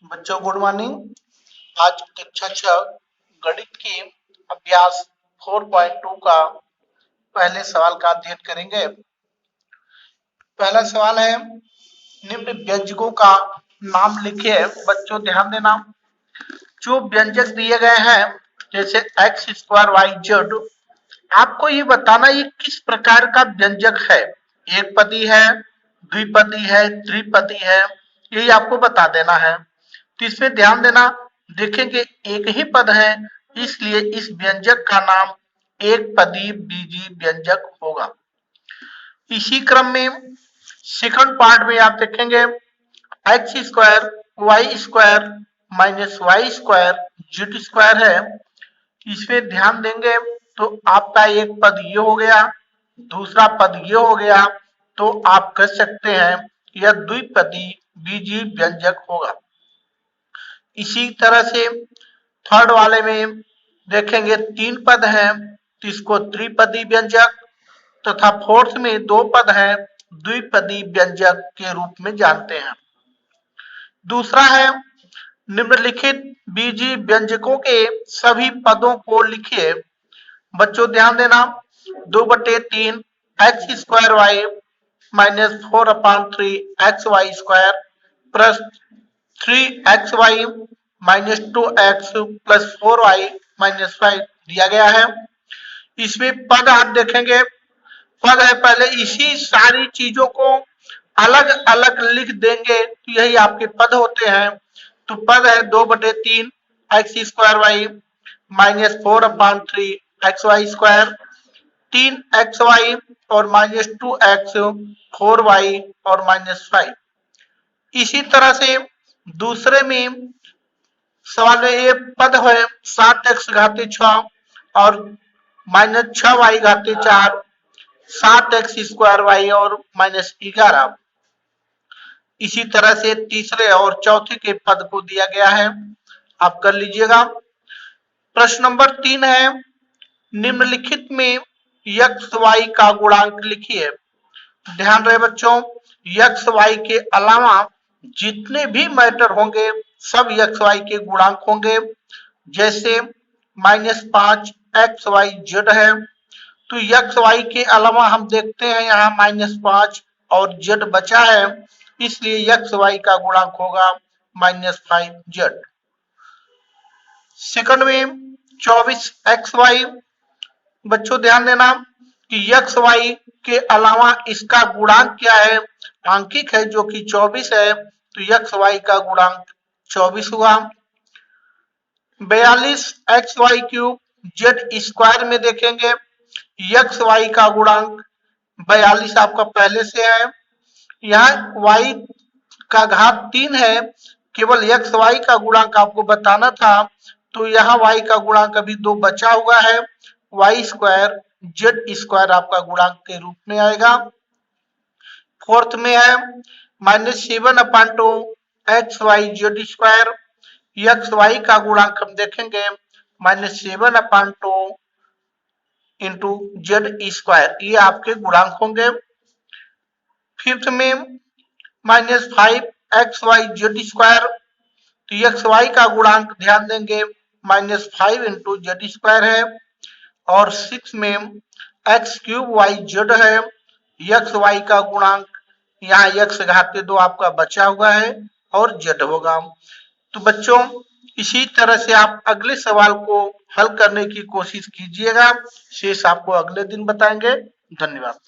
बच्चों good morning. आज कक्षा 6 गणित की अभ्यास 4.2 का पहले सवाल का अध्ययन करेंगे। पहला सवाल है, निम्न व्यंजकों का नाम लिखिए। बच्चों ध्यान देना, जो व्यंजक दिए गए हैं जैसे एक्स स्क्वायर वाई जेड, आपको ये बताना ये किस प्रकार का व्यंजक है। एक पदी है, द्विपदी है, त्रिपदी है, यही आपको बता देना है। तो इसमें ध्यान देना, देखेंगे एक ही पद है, इसलिए इस व्यंजक का नाम एक पदी बीजी व्यंजक होगा। इसी क्रम में सेकंड पार्ट में आप देखेंगे x square y square minus y square z square है। इसमें ध्यान देंगे तो आपका एक पद ये हो गया, दूसरा पद ये हो गया, तो आप कह सकते हैं यह द्विपदी बीजी व्यंजक होगा। इसी तरह से थर्ड वाले में देखेंगे तीन पद हैं तो इसको त्रिपदी व्यंजक, तथा फोर्थ में दो पद हैं द्विपदी व्यंजक के रूप में जानते हैं। दूसरा है, निम्नलिखित बीजी व्यंजकों के सभी पदों को लिखिए। बच्चों ध्यान देना, 2/3 x square y minus 4/3 x y square plus 3 XY minus 2x plus 4y minus 5 दिया गया है। इसमें पद आप देखेंगे, पद है पहले इसी सारी चीजों को अलग अलग लिख देंगे तो यही आपके पद होते हैं। तो पद है 2/3 x square y minus 4/3 x y square, 3XY और माइनस 2x 4y और माइनस 5। इसी तरह से दूसरे में सवाल में ये पद है 7x घाते 6 और माइनस 6y घाते 4, 7x स्क्वायर वाई और माइनस 11। इसी तरह से तीसरे और चौथे के पद को दिया गया है, आप कर लीजिएगा। प्रश्न नंबर 3 है, निम्नलिखित में x y का गुणांक लिखिए। ध्यान रहे बच्चों, x y के अलावा जितने भी मैटर होंगे सब एक्स वाई के गुणांक होंगे। जैसे -5 एक्स वाई जेड है तो एक्स वाई के अलावा हम देखते हैं यहाँ -5 और जेड बचा है, इसलिए एक्स वाई का गुणांक होगा -5 जेड। सेकंड में 24 एक्स वाई। बच्चों ध्यान देना कि एक्स वाई के अलावा इसका गुणांक क्या है, आंकिक है जो कि 24 है, तो एक्स वाई का गुणांक 24 हुआ। 42 x y cube z square में देखेंगे एक्स वाई का गुणांक 42 आपका पहले से है, यहाँ वाई का घात 3 है, केवल एक्स वाई का गुणांक आपको बताना था, तो यहाँ वाई का गुणांक अभी 2 बचा हुआ है, वाई स्क्वायर जेड स्क्वायर आपका गुणांक के रूप में आएगा। फोर्थ में है -7/2 x y z square, x y का गुणांक हम देखेंगे -7/2 इंटू जेड स्क्वायर, ये आपके गुणांक होंगे। फिफ्थ में -5 एक्स वाई जेड स्क्वायर, तो एक्स वाई का गुणांक ध्यान देंगे -5 इंटू जेड स्क्वायर है। और 6 में एक्स क्यूब वाई जेड है, एक्स वाई का गुणांक यहाँ एक्स घाते 2 आपका बचा हुआ है और जेड होगा। तो बच्चों इसी तरह से आप अगले सवाल को हल करने की कोशिश कीजिएगा, शेष आपको अगले दिन बताएंगे। धन्यवाद।